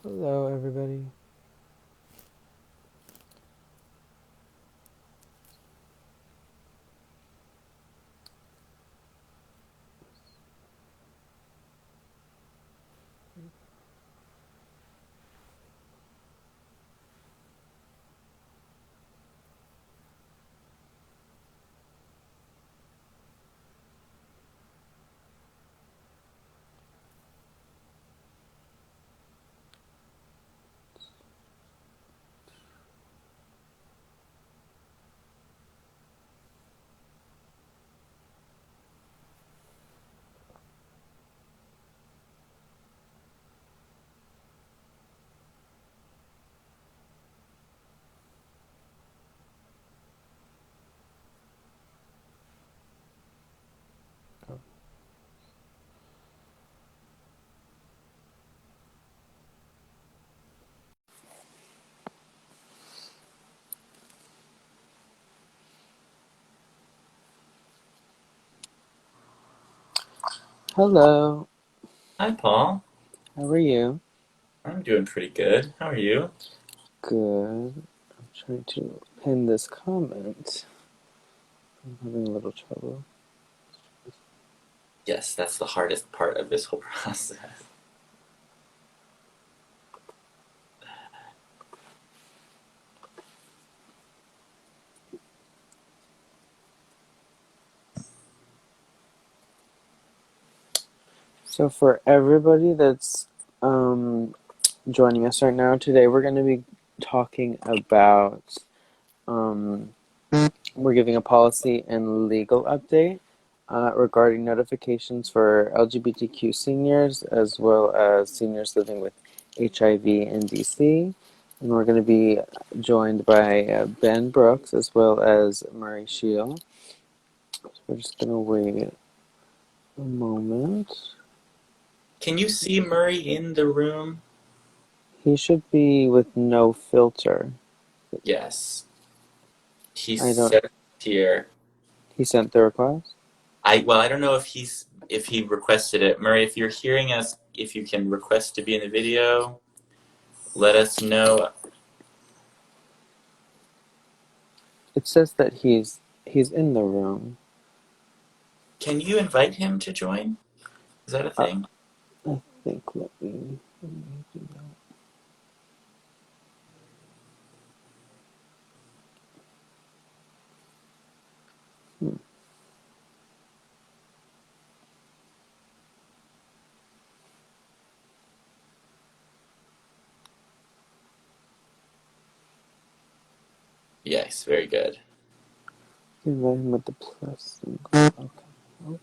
Hello, everybody. Hello. Hi, Paul. How are you? I'm doing pretty good. How are you? Good. I'm trying to pin this comment. I'm having a little trouble. Yes, that's the hardest part of this whole process. So, for everybody that's um, joining us right now, today we're going to be talking about, um, we're giving a policy and legal update regarding notifications for LGBTQ seniors as well as seniors living with HIV in DC. And we're going to be joined by Ben Brooks as well as Murray Shield. So we're just going to wait a moment. Can you see Murray in the room? He should be with no filter. Yes. He I don't. said here. He sent the request. I don't know if he requested it. Murray, if you're hearing us, if you can request to be in the video, let us know. It says that he's in the room. Can you invite him to join? Is that a Uh, thing? I think. Let me do that. Hmm. Yes, very good. Invite him with the plus symbol. Okay. Oh,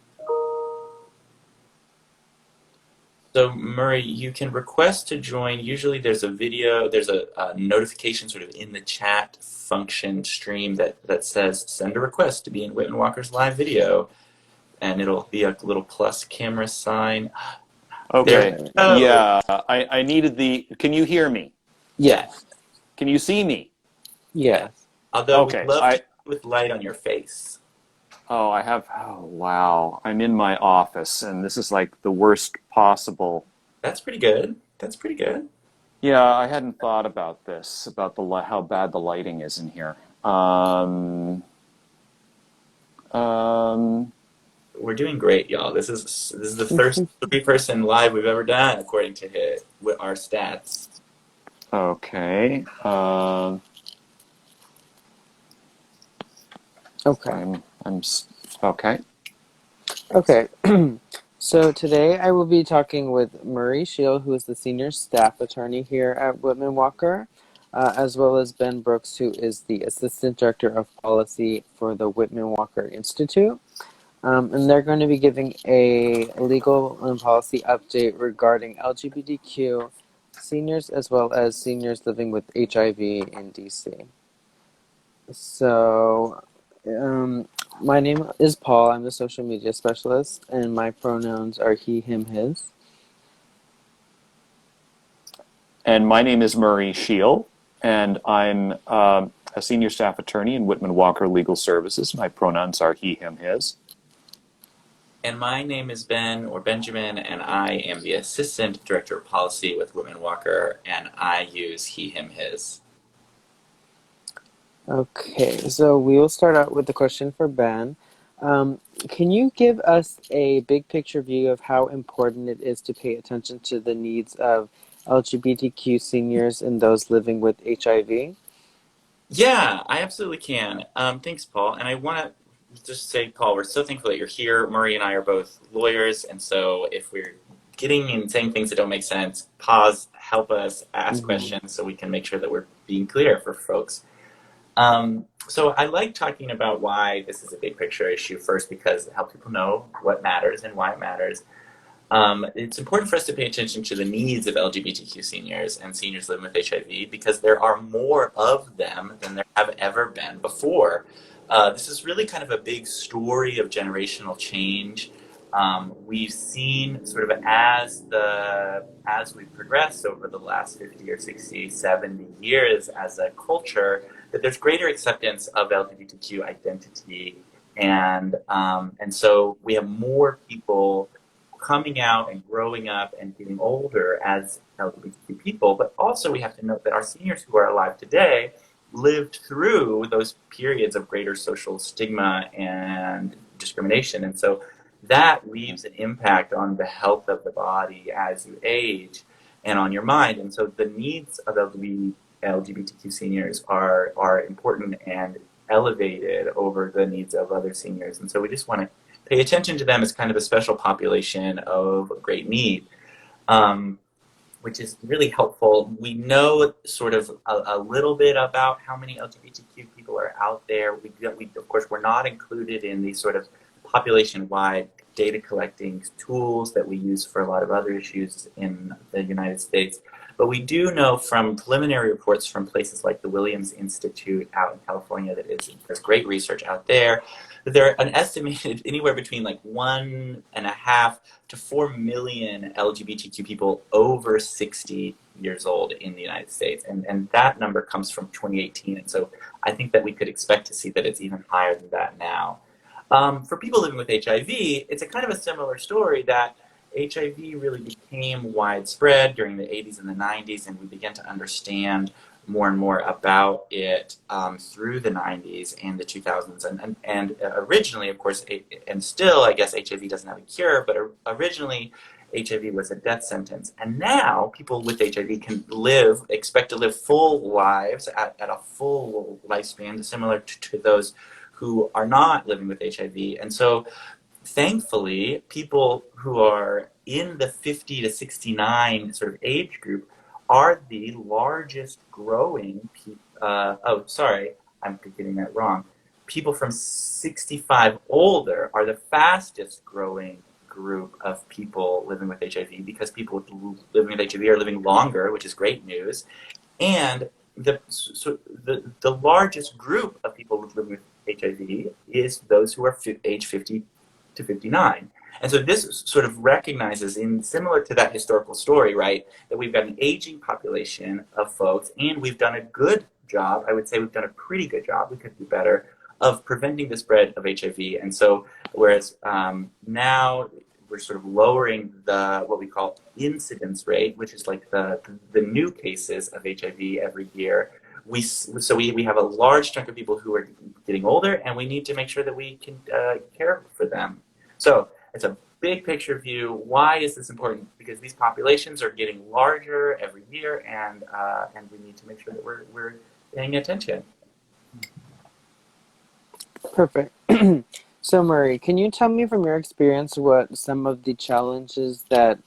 So Murray, you can request to join. Usually there's a notification sort of in the chat function stream that says send a request to be in Whitman-Walker's live video. And it'll be a little plus camera sign. There we got Okay. it. go. Yeah, I needed the. Can you hear me? Yeah, Yes. Can you see me? yeah. Yes. Although we'd Okay. love to with light on your face. Oh, I have. Oh, wow. I'm in my office, and this is like the worst possible. That's pretty good. That's pretty good. Yeah, I hadn't thought about this, about how bad the lighting is in here. Um, We're doing great, y'all. This is the first three-person live we've ever done, according to with our stats. okay. Okay. Okay. Okay. So today I will be talking with Murray Shield, who is the senior staff attorney here at Whitman-Walker, as well as Ben Brooks, who is the assistant director of policy for the Whitman-Walker Institute. And they're going to be giving a legal and policy update regarding LGBTQ seniors as well as seniors living with HIV in DC. So, my name is Paul. I'm the social media specialist, and my pronouns are he, him, his. And my name is Murray Shield, and I'm a senior staff attorney in Whitman-Walker Legal Services. My pronouns are he, him, his. And my name is Ben, or Benjamin, and I am the Assistant Director of Policy with Whitman-Walker, and I use he, him, his. Okay, so we will start out with the question for Ben. Can you give us a big picture view of how important it is to pay attention to the needs of LGBTQ seniors and those living with HIV? Yeah, I absolutely can. Thanks, Paul. And I want to just say, Paul, we're so thankful that you're here. Murray and I are both lawyers, and so if we're getting and saying things that don't make sense, pause, help us ask Mm-hmm. questions so we can make sure that we're being clear for folks. So I like talking about why this is a big picture issue first because it helps people know what matters and why it matters. It's important for us to pay attention to the needs of LGBTQ seniors and seniors living with HIV because there are more of them than there have ever been before. This is really kind of a big story of generational change. We've seen sort of as we progress over the last 50 or 60, 70 years as a culture, that there's greater acceptance of LGBTQ identity, and so we have more people coming out and growing up and getting older as LGBTQ people, but also we have to note that our seniors who are alive today lived through those periods of greater social stigma and discrimination. And so that leaves an impact on the health of the body as you age and on your mind. And so the needs of LGBTQ seniors are important and elevated over the needs of other seniors. And so we just want to pay attention to them as kind of a special population of great need, which is really helpful. We know sort of a little bit about how many LGBTQ people are out there. Of course, we're not included in these sort of population-wide data collecting tools that we use for a lot of other issues in the United States. But we do know from preliminary reports from places like the Williams Institute out in California there's great research out there, that there are an estimated anywhere between like 1.5 to 4 million LGBTQ people over 60 years old in the United States. And that number comes from 2018. And so I think that we could expect to see that it's even higher than that now. For people living with HIV, it's a kind of a similar story that HIV really became widespread during the 80s and the 90s, and we began to understand more and more about it through the 90s and the 2000s. And originally, of course, and still, I guess HIV doesn't have a cure, but originally HIV was a death sentence. And now people with HIV can expect to live full lives at a full lifespan, similar to those who are not living with HIV. And so thankfully, people who are in the 50 to 69 sort of age group are the largest growing I'm getting that wrong. People from 65 older are the fastest growing group of people living with HIV because people living with HIV are living longer, which is great news. And the largest group of people living with HIV is those who are age 50 to 59. And so this sort of recognizes, similar to that historical story, right, that we've got an aging population of folks, and we've done a good job. I would say we've done a pretty good job. We could do better of preventing the spread of HIV. And so, whereas now we're sort of lowering what we call incidence rate, which is like the new cases of HIV every year. We have a large chunk of people who are getting older, and we need to make sure that we can care for them. So it's a big picture view. Why is this important? Because these populations are getting larger every year, and we need to make sure that we're paying attention. Perfect. So, Murray, can you tell me from your experience what some of the challenges that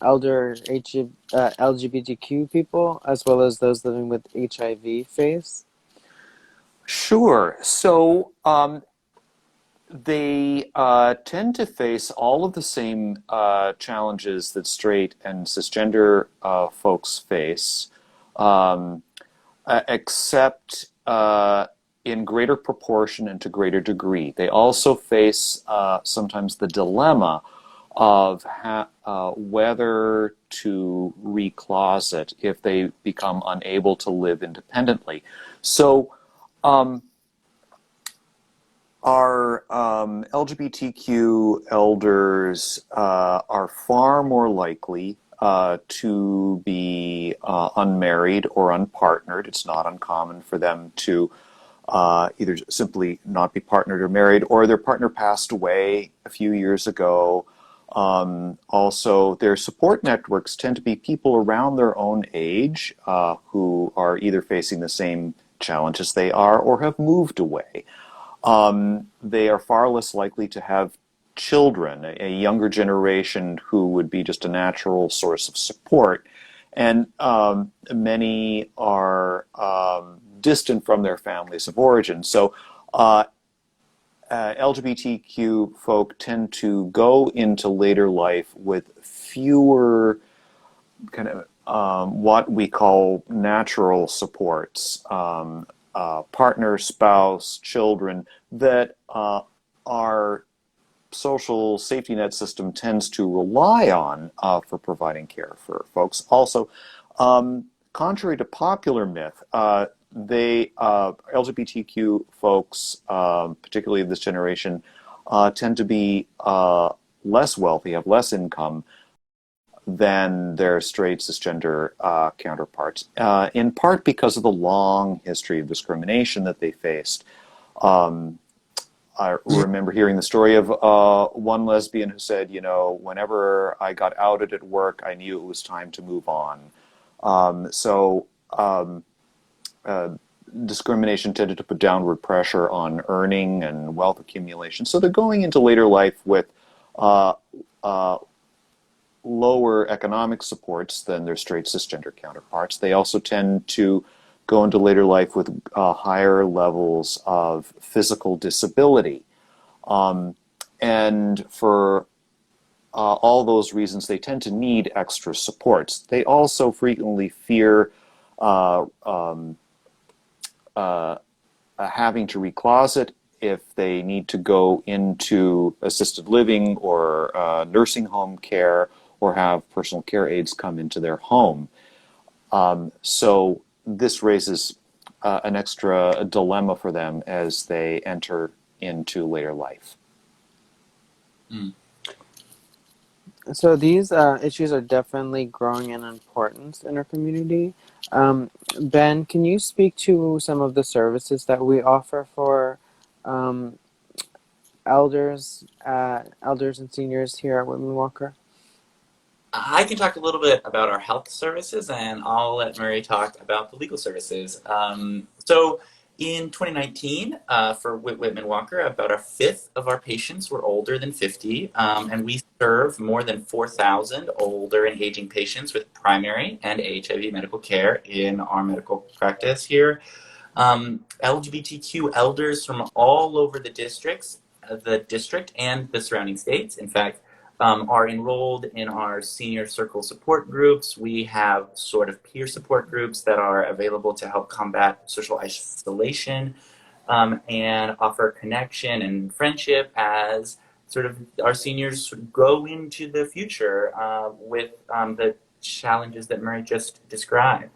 LGBTQ people, as well as those living with HIV, face? Sure. So they tend to face all of the same challenges that straight and cisgender folks face, except in greater proportion and to greater degree. They also face sometimes the dilemma of whether to recloset if they become unable to live independently. So Our LGBTQ elders are far more likely to be unmarried or unpartnered. It's not uncommon for them to either simply not be partnered or married, or their partner passed away a few years ago. Also, their support networks tend to be people around their own age who are either facing the same challenges they are or have moved away. They are far less likely to have children, a younger generation who would be just a natural source of support. And many are distant from their families of origin. So LGBTQ folk tend to go into later life with fewer kind of what we call natural supports, partner, spouse, children, that our social safety net system tends to rely on for providing care for folks. Also, contrary to popular myth, LGBTQ folks, particularly of this generation, tend to be less wealthy, have less income than their straight cisgender counterparts, in part because of the long history of discrimination that they faced. I remember hearing the story of one lesbian who said, you know, whenever I got outed at work, I knew it was time to move on. Discrimination tended to put downward pressure on earning and wealth accumulation. So they're going into later life with lower economic supports than their straight cisgender counterparts. They also tend to go into later life with higher levels of physical disability. And for all those reasons, they tend to need extra supports. They also frequently fear having to recloset if they need to go into assisted living or nursing home care, or have personal care aides come into their home. So this raises an extra dilemma for them as they enter into later life. Mm. So these issues are definitely growing in importance in our community. Ben, can you speak to some of the services that we offer for elders and seniors here at Whitman-Walker? I can talk a little bit about our health services, and I'll let Murray talk about the legal services. So in 2019, for Whitman-Walker, about a fifth of our patients were older than 50, and we serve more than 4,000 older and aging patients with primary and HIV medical care in our medical practice here. LGBTQ elders from all over the district and the surrounding states, in fact, are enrolled in our senior circle support groups. We have sort of peer support groups that are available to help combat social isolation and offer connection and friendship as sort of our seniors go into the future with the challenges that Murray just described.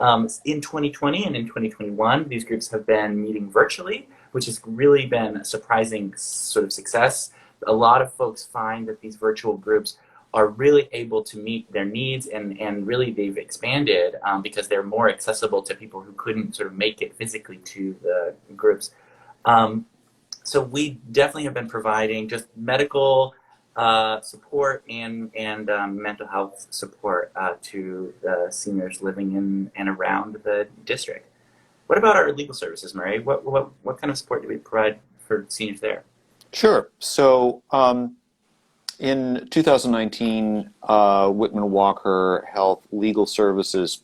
In 2020 and in 2021, these groups have been meeting virtually, which has really been a surprising sort of success. A lot of folks find that these virtual groups are really able to meet their needs, and really they've expanded because they're more accessible to people who couldn't sort of make it physically to the groups. So we definitely have been providing just medical support and mental health support to the seniors living in and around the district. What about our legal services, Murray? What kind of support do we provide for seniors there? Sure. So in 2019, Whitman-Walker Health Legal Services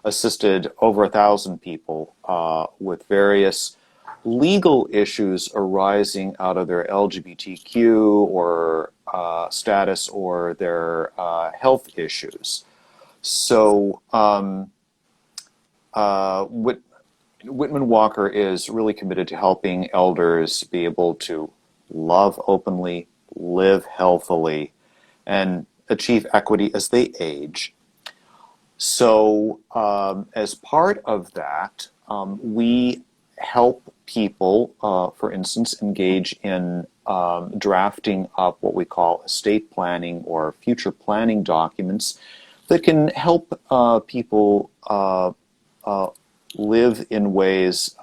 assisted over 1,000 people with various legal issues arising out of their LGBTQ or status or their health issues. So Whitman-Walker is really committed to helping elders be able to love openly, live healthily, and achieve equity as they age. So as part of that, we help people, for instance, engage in drafting up what we call estate planning or future planning documents that can help people live in ways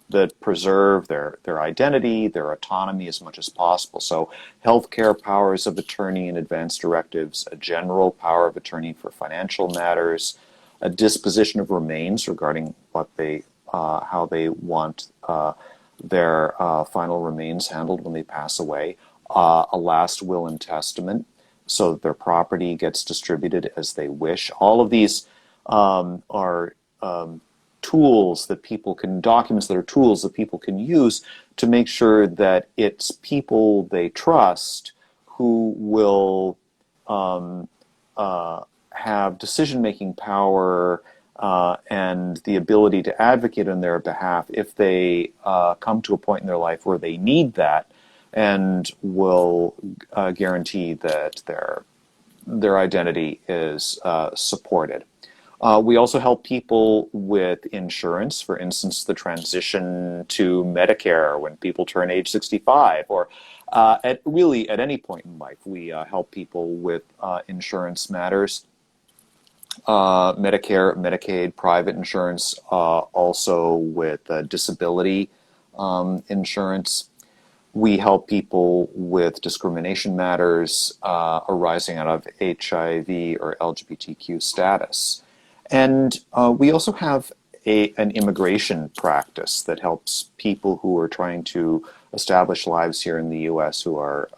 that preserve their identity, their autonomy as much as possible. So healthcare powers of attorney and advance directives, a general power of attorney for financial matters, a disposition of remains regarding what they, how they want their final remains handled when they pass away, a last will and testament, so that their property gets distributed as they wish. All of these are tools that people can, documents that are tools that people can use to make sure that it's people they trust who will have decision-making power and the ability to advocate on their behalf if they come to a point in their life where they need that, and will guarantee that their identity is supported. We also help people with insurance, for instance, the transition to Medicare when people turn age 65, or at any point in life. We help people with insurance matters, Medicare, Medicaid, private insurance, also with disability insurance. We help people with discrimination matters arising out of HIV or LGBTQ status. And we also have an immigration practice that helps people who are trying to establish lives here in the U.S. who are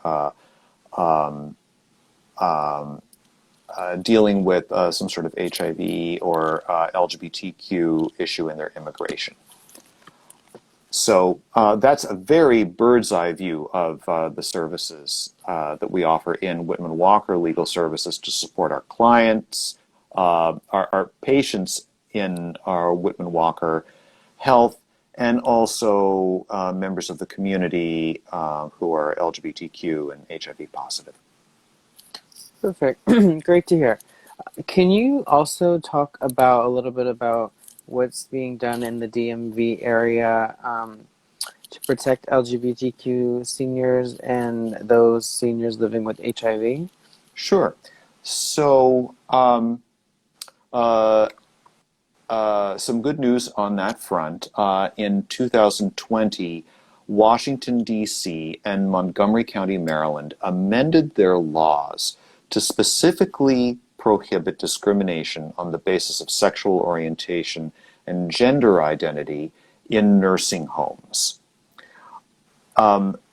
dealing with some sort of HIV or LGBTQ issue in their immigration. So that's a very bird's eye view of the services that we offer in Whitman-Walker Legal Services to support our clients, our patients in our Whitman-Walker Health, and also members of the community who are LGBTQ and HIV positive. Perfect. Great to hear. Can you also talk about a little bit about what's being done in the DMV area to protect LGBTQ seniors and those seniors living with HIV? Sure. So some good news on that front. In 2020, Washington, D.C. and Montgomery County, Maryland amended their laws to specifically prohibit discrimination on the basis of sexual orientation and gender identity in nursing homes.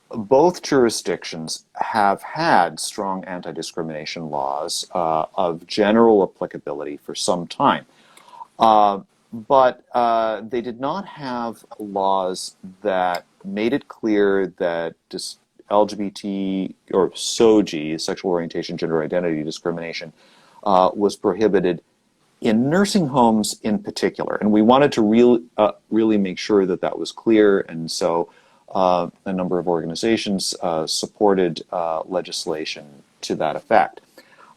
Both jurisdictions have had strong anti-discrimination laws of general applicability for some time. But they did not have laws that made it clear that LGBT or SOGI, sexual orientation, gender identity discrimination, was prohibited in nursing homes in particular. And we wanted to really make sure that that was clear. And so a number of organizations supported legislation to that effect.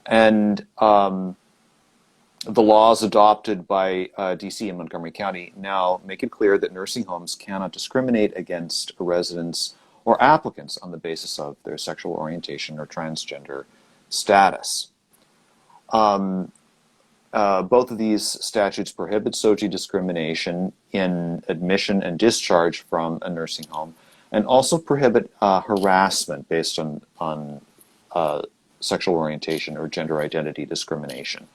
And the laws adopted by DC and Montgomery County now make it clear that nursing homes cannot discriminate against residents or applicants on the basis of their sexual orientation or transgender status. Both of these statutes prohibit SOGI discrimination in admission and discharge from a nursing home, and also prohibit harassment based on sexual orientation or gender identity discrimination,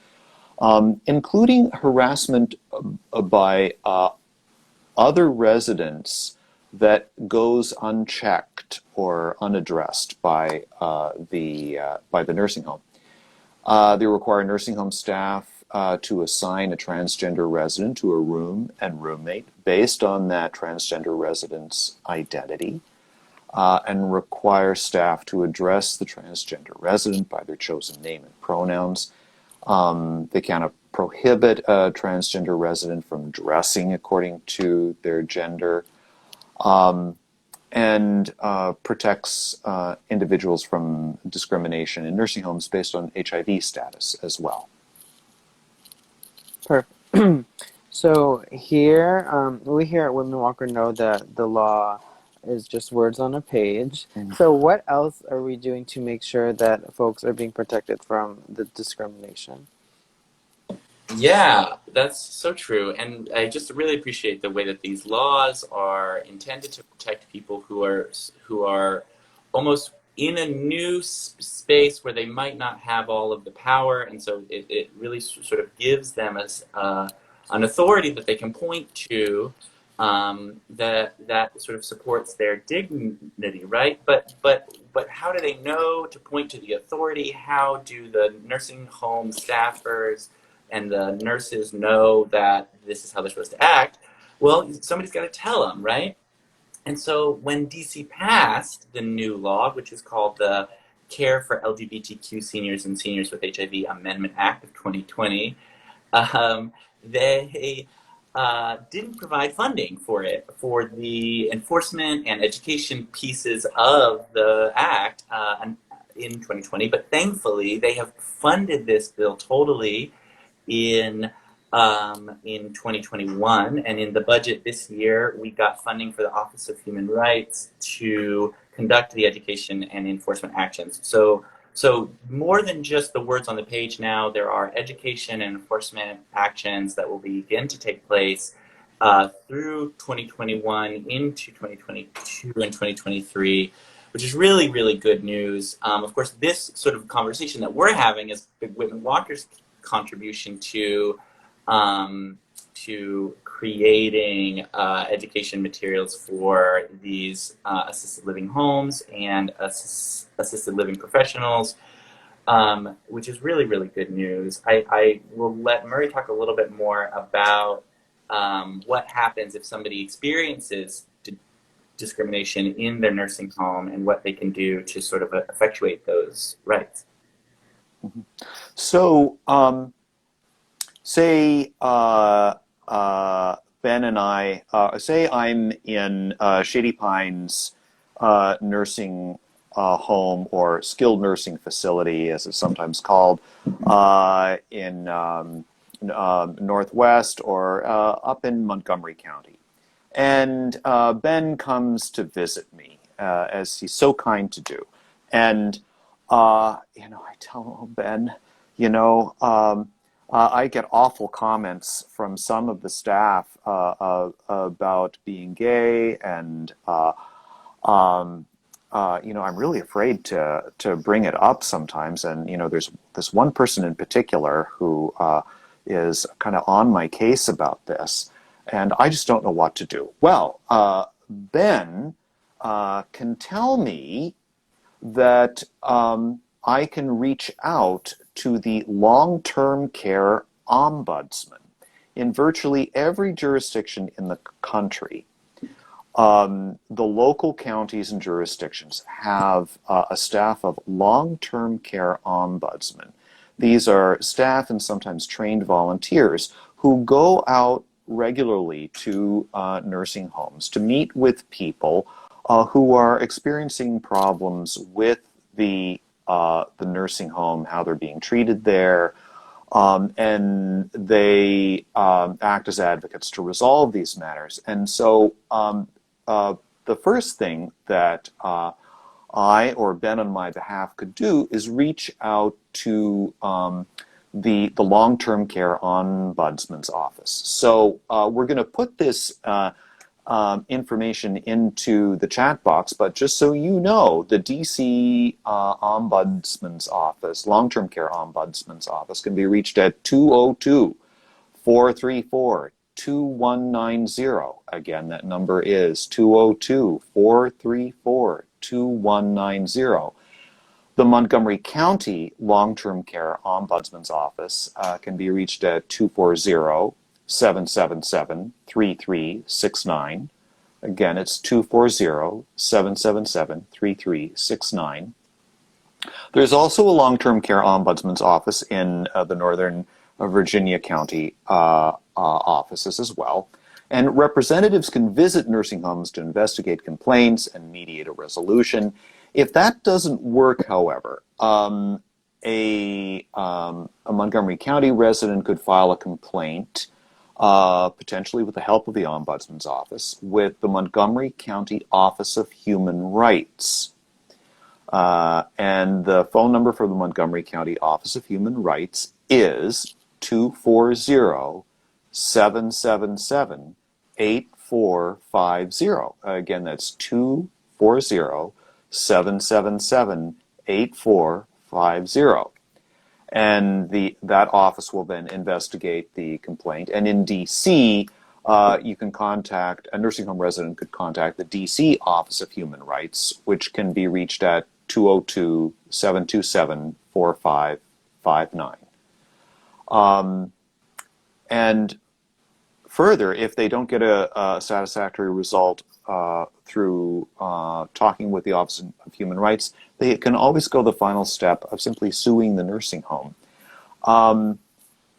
including harassment by other residents that goes unchecked or unaddressed by the nursing home. They require nursing home staff to assign a transgender resident to a room and roommate based on that transgender resident's identity, and require staff to address the transgender resident by their chosen name and pronouns. They cannot prohibit a transgender resident from dressing according to their gender, and protects individuals from discrimination in nursing homes based on HIV status as well. Perfect. So here, we here at Whitman-Walker know that the law is just words on a page. Mhm. So what else are we doing to make sure that folks are being protected from the discrimination? Yeah, that's so true. And I just really appreciate the way that these laws are intended to protect people who are almost in a new space where they might not have all of the power, and so it really sort of gives them an authority that they can point to, that sort of supports their dignity, right? But how do they know to point to the authority? How do the nursing home staffers and the nurses know that this is how they're supposed to act? Well, somebody's got to tell them, right? And so when DC passed the new law, which is called the Care for LGBTQ Seniors and Seniors with HIV Amendment Act of 2020, they didn't provide funding for it, for the enforcement and education pieces of the act in 2020. But thankfully, they have funded this bill totally in 2021, and in the budget this year, we got funding for the Office of Human Rights to conduct the education and enforcement actions. So more than just the words on the page now, there are education and enforcement actions that will begin to take place through 2021 into 2022 and 2023, which is really, really good news. Of course, this sort of conversation that we're having is Whitman-Walker's contribution to creating education materials for these assisted living homes and assisted living professionals, which is really, really good news. I will let Murray talk a little bit more about what happens if somebody experiences discrimination in their nursing home and what they can do to sort of effectuate those rights. So, say Ben and I, say I'm in Shady Pines nursing home or skilled nursing facility, as it's sometimes called, in Northwest or up in Montgomery County. And Ben comes to visit me, as he's so kind to do. And, I tell him, Ben, I get awful comments from some of the staff about being gay, and I'm really afraid to bring it up sometimes. And there's this one person in particular who is kind of on my case about this, and I just don't know what to do. Well, Ben can tell me that I can reach out to the long-term care ombudsman in virtually every jurisdiction in the country. The local counties and jurisdictions have a staff of long-term care ombudsmen. These are staff and sometimes trained volunteers who go out regularly to nursing homes to meet with people who are experiencing problems with the nursing home, how they're being treated there, and they act as advocates to resolve these matters. And so the first thing that I or Ben on my behalf could do is reach out to the long-term care ombudsman's office. So we're going to put this information into the chat box, but just so you know, the DC Ombudsman's Office, Long-Term Care Ombudsman's Office, can be reached at 202-434-2190. Again, that number is 202-434-2190. The Montgomery County Long-Term Care Ombudsman's Office can be reached at 240-777-3369. Again, it's 240-777-3369. There's also a long-term care ombudsman's office in the Northern Virginia County offices as well. And representatives can visit nursing homes to investigate complaints and mediate a resolution. If that doesn't work, however, a Montgomery County resident could file a complaint potentially with the help of the Ombudsman's Office, with the Montgomery County Office of Human Rights. And the phone number for the Montgomery County Office of Human Rights is 240-777-8450. Again, that's 240-777-8450. And that office will then investigate the complaint. And in DC, you can contact, a nursing home resident could contact the DC Office of Human Rights, which can be reached at 202-727-4559. And further, if they don't get a satisfactory result through talking with the Office of Human Rights, they can always go the final step of simply suing the nursing home.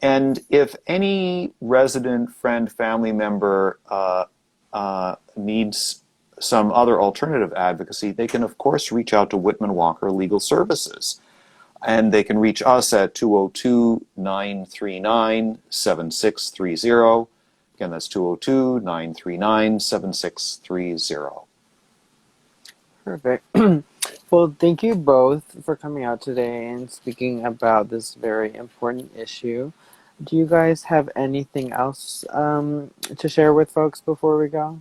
And if any resident, friend, family member needs some other alternative advocacy, they can, of course, reach out to Whitman-Walker Legal Services. And they can reach us at 202-939-7630. Again, that's 202-939-7630. Perfect. Well, thank you both for coming out today and speaking about this very important issue. Do you guys have anything else to share with folks before we go?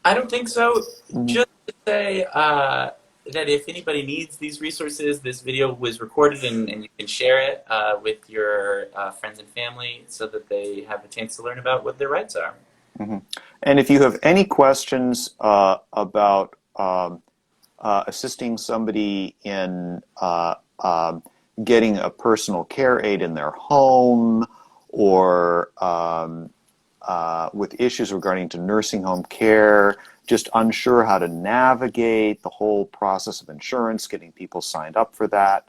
I don't think so. Just to say that if anybody needs these resources, this video was recorded and you can share it with your friends and family so that they have a chance to learn about what their rights are. Mm-hmm. And if you have any questions about assisting somebody in getting a personal care aid in their home, or with issues regarding to nursing home care, just unsure how to navigate the whole process of insurance, getting people signed up for that,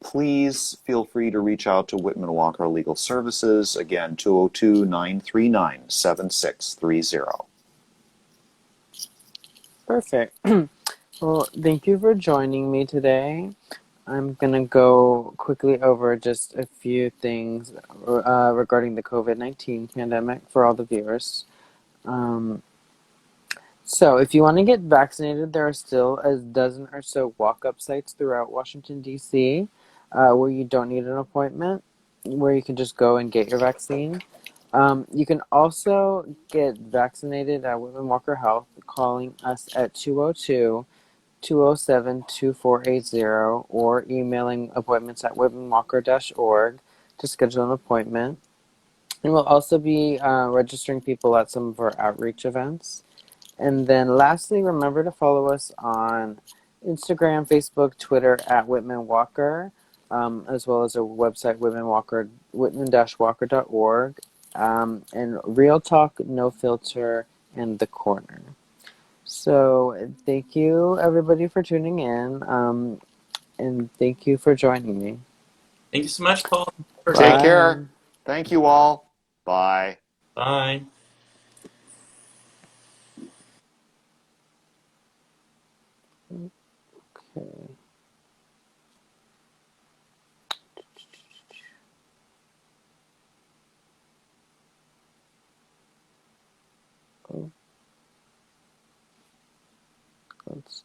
please feel free to reach out to Whitman-Walker Legal Services. Again, 202-939-7630. Perfect. Well, thank you for joining me today. I'm going to go quickly over just a few things regarding the COVID-19 pandemic for all the viewers. So if you want to get vaccinated, there are still a dozen or so walk-up sites throughout Washington, D.C., where you don't need an appointment, where you can just go and get your vaccine. You can also get vaccinated at Whitman-Walker Health, calling us at 202-207-2480 or emailing appointments at whitmanwalker.org to schedule an appointment. And we'll also be registering people at some of our outreach events. And then lastly, remember to follow us on Instagram, Facebook, Twitter at Whitman-Walker, as well as our website, whitman-walker.org, and Real Talk, No Filter, and The Corner. So thank you, everybody, for tuning in, and thank you for joining me. Thank you so much, Paul. Take care. Thank you all. Bye. Bye. Okay. Oh. Let's